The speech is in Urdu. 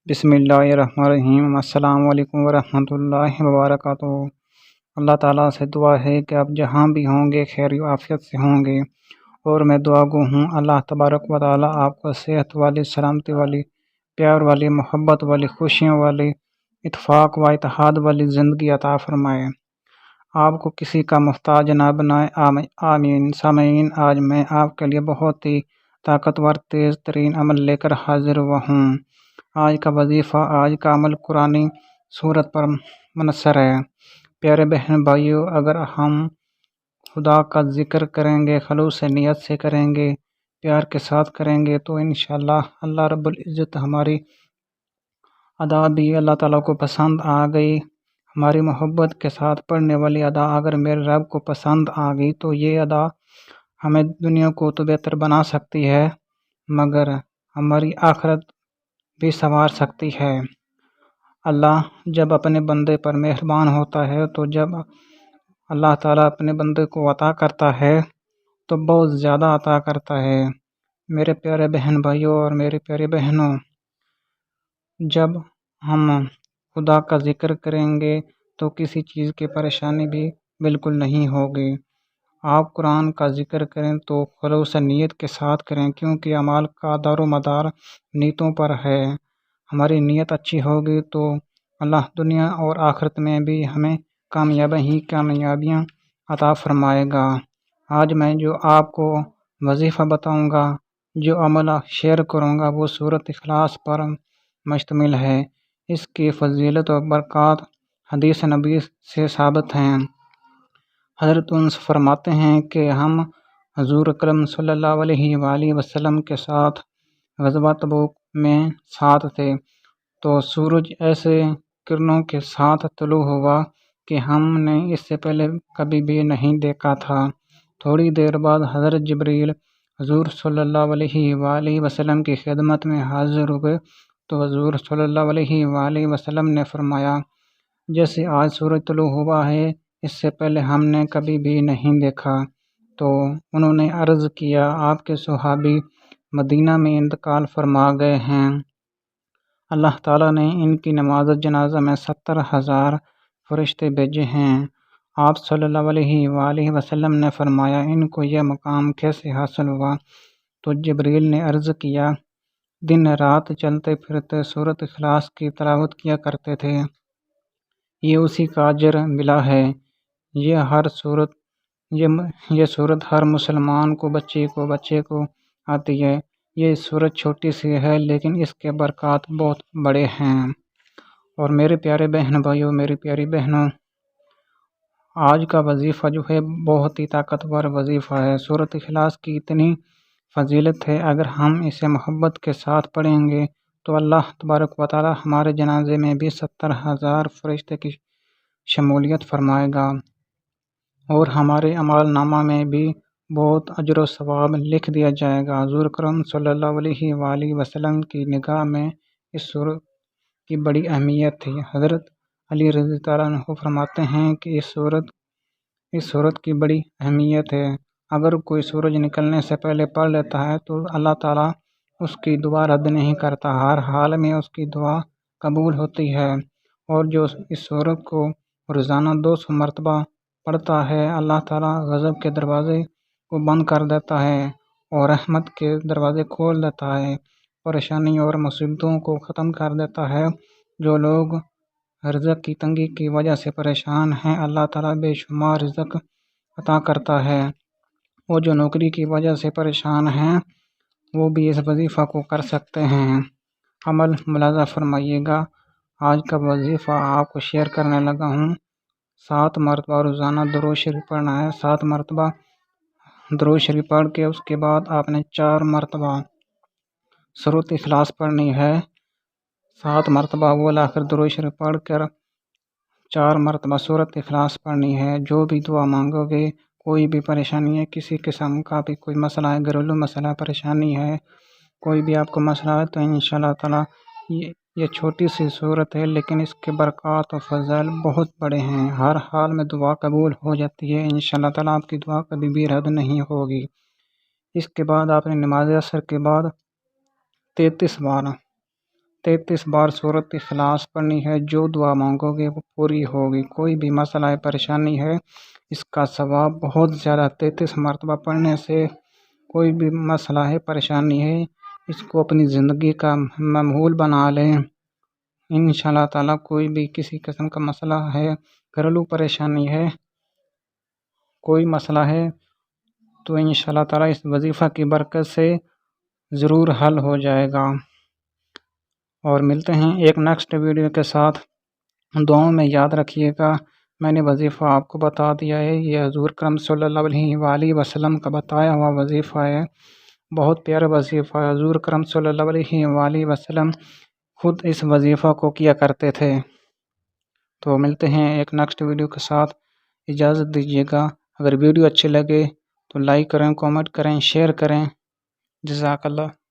بسم اللہ الرحمن الرحیم۔ السلام علیکم ورحمۃ اللہ وبرکاتہ۔ اللہ تعالیٰ سے دعا ہے کہ آپ جہاں بھی ہوں گے خیر و عافیت سے ہوں گے، اور میں دعا گو ہوں اللہ تبارک و تعالیٰ آپ کو صحت والی، سلامتی والی، پیار والی، محبت والی، خوشیوں والی، اتفاق و اتحاد والی زندگی عطا فرمائے، آپ کو کسی کا محتاج نہ بنائے، آمین۔ سامعین، آج میں آپ کے لیے بہت ہی طاقتور تیز ترین عمل لے کر حاضر ہوا ہوں۔ آج کا وظیفہ، آج کا عمل قرآنی صورت پر منحصر ہے۔ پیارے بہن بھائیو، اگر ہم خدا کا ذکر کریں گے، خلوص نیت سے کریں گے، پیار کے ساتھ کریں گے، تو انشاءاللہ اللہ رب العزت ہماری ادا بھی اللہ تعالیٰ کو پسند آ گئی۔ ہماری محبت کے ساتھ پڑھنے والی ادا اگر میرے رب کو پسند آ گئی تو یہ ادا ہمیں دنیا کو تو بہتر بنا سکتی ہے، مگر ہماری آخرت بھی سنوار سکتی ہے۔ اللہ جب اپنے بندے پر مہربان ہوتا ہے تو جب اللہ تعالیٰ اپنے بندے کو عطا کرتا ہے تو بہت زیادہ عطا کرتا ہے۔ میرے پیارے بہن بھائیوں اور میری پیاری بہنوں، جب ہم خدا کا ذکر کریں گے تو کسی چیز کی پریشانی بھی بالکل نہیں ہوگی۔ آپ قرآن کا ذکر کریں تو خلوص نیت کے ساتھ کریں، کیونکہ اعمال کا دار و مدار نیتوں پر ہے۔ ہماری نیت اچھی ہوگی تو اللہ دنیا اور آخرت میں بھی ہمیں کامیابیاں عطا فرمائے گا۔ آج میں جو آپ کو وظیفہ بتاؤں گا، جو عمل شیئر کروں گا، وہ سورۃ اخلاص پر مشتمل ہے۔ اس کی فضیلت و برکات حدیث نبی سے ثابت ہیں۔ حضرت انس فرماتے ہیں کہ ہم حضور اکرم صلی اللہ علیہ وآلہ وسلم کے ساتھ غزوہ تبوک میں ساتھ تھے، تو سورج ایسے کرنوں کے ساتھ طلوع ہوا کہ ہم نے اس سے پہلے کبھی بھی نہیں دیکھا تھا۔ تھوڑی دیر بعد حضرت جبریل حضور صلی اللہ علیہ وآلہ وسلم کی خدمت میں حاضر ہوئے، تو حضور صلی اللہ علیہ وآلہ وسلم نے فرمایا، جیسے آج سورج طلوع ہوا ہے اس سے پہلے ہم نے کبھی بھی نہیں دیکھا۔ تو انہوں نے عرض کیا، آپ کے صحابی مدینہ میں انتقال فرما گئے ہیں، اللہ تعالیٰ نے ان کی نماز جنازہ میں 70,000 فرشتے بھیجے ہیں۔ آپ صلی اللہ علیہ وآلہ وسلم نے فرمایا، ان کو یہ مقام کیسے حاصل ہوا؟ تو جبریل نے عرض کیا، دن رات چلتے پھرتے سورۃ اخلاص کی تلاوت کیا کرتے تھے، یہ اسی کا اجر ملا ہے۔ یہ سورت ہر مسلمان کو بچے کو آتی ہے۔ یہ سورت چھوٹی سی ہے لیکن اس کے برکات بہت بڑے ہیں۔ اور میرے پیارے بہن بھائیوں، میری پیاری بہنوں، آج کا وظیفہ جو ہے بہت ہی طاقتور وظیفہ ہے۔ سورۃ اخلاص کی اتنی فضیلت ہے، اگر ہم اسے محبت کے ساتھ پڑھیں گے تو اللہ تبارک و تعالیٰ ہمارے جنازے میں بھی 70,000 فرشتے کی شمولیت فرمائے گا، اور ہمارے اعمال نامہ میں بھی بہت اجر و ثواب لکھ دیا جائے گا۔ حضور اکرم صلی اللہ علیہ وآلہ وسلم کی نگاہ میں اس سورت کی بڑی اہمیت تھی۔ حضرت علی رضی اللہ عنہ فرماتے ہیں کہ اس سورت کی بڑی اہمیت ہے۔ اگر کوئی سورج نکلنے سے پہلے پڑھ لیتا ہے تو اللہ تعالیٰ اس کی دعا رد نہیں کرتا، ہر حال میں اس کی دعا قبول ہوتی ہے۔ اور جو اس سورت کو روزانہ 200 مرتبہ پڑھتا ہے، اللہ تعالیٰ غضب کے دروازے کو بند کر دیتا ہے اور رحمت کے دروازے کھول دیتا ہے، پریشانی اور مصیبتوں کو ختم کر دیتا ہے۔ جو لوگ رزق کی تنگی کی وجہ سے پریشان ہیں، اللہ تعالیٰ بے شمار رزق عطا کرتا ہے۔ وہ جو نوکری کی وجہ سے پریشان ہیں وہ بھی اس وظیفہ کو کر سکتے ہیں۔ عمل ملاحظہ فرمائیے گا، آج کا وظیفہ آپ کو شیئر کرنے لگا ہوں۔ 7 مرتبہ روزانہ درود شریف پڑھنا ہے۔ 7 مرتبہ درود شریف پڑھ کے اس کے بعد آپ نے 4 مرتبہ سورۃ اخلاص پڑھنی ہے۔ 7 مرتبہ اول آخر درود شریف پڑھ کر 4 مرتبہ سورۃ اخلاص پڑھنی ہے۔ جو بھی دعا مانگو گے، کوئی بھی پریشانی ہے، کسی قسم کا بھی کوئی مسئلہ ہے، گھریلو مسئلہ پریشانی ہے، کوئی بھی آپ کو مسئلہ ہے، تو انشاءاللہ تعالیٰ یہ چھوٹی سی صورت ہے لیکن اس کے برکات و فضائل بہت بڑے ہیں۔ ہر حال میں دعا قبول ہو جاتی ہے، انشاءاللہ تعالیٰ آپ کی دعا کبھی بھی رد نہیں ہوگی۔ اس کے بعد آپ نے نماز عصر کے بعد 33 بار 33 بار سورۃ اخلاص پڑھنی ہے۔ جو دعا مانگو گے وہ پوری ہوگی۔ کوئی بھی مسئلہ پریشانی ہے، اس کا ثواب بہت زیادہ 33 مرتبہ پڑھنے سے کوئی بھی مسئلہ ہے، پریشانی ہے، اس کو اپنی زندگی کا معمول بنا لیں۔ انشاءاللہ تعالیٰ کوئی بھی کسی قسم کا مسئلہ ہے، گھریلو پریشانی ہے، کوئی مسئلہ ہے تو انشاءاللہ تعالیٰ اس وظیفہ کی برکت سے ضرور حل ہو جائے گا۔ اور ملتے ہیں ایک نیکسٹ ویڈیو کے ساتھ۔ دعاؤں میں یاد رکھیے گا، میں نے وظیفہ آپ کو بتا دیا ہے، یہ حضور کرم صلی اللہ علیہ وسلم کا بتایا ہوا وظیفہ ہے، بہت پیارا وظیفہ ہے۔ حضور کرم صلی اللہ علیہ وسلم خود اس وظیفہ کو کیا کرتے تھے۔ تو ملتے ہیں ایک نیکسٹ ویڈیو کے ساتھ، اجازت دیجیے گا۔ اگر ویڈیو اچھے لگے تو لائک کریں، کامنٹ کریں، شیئر کریں۔ جزاک اللہ۔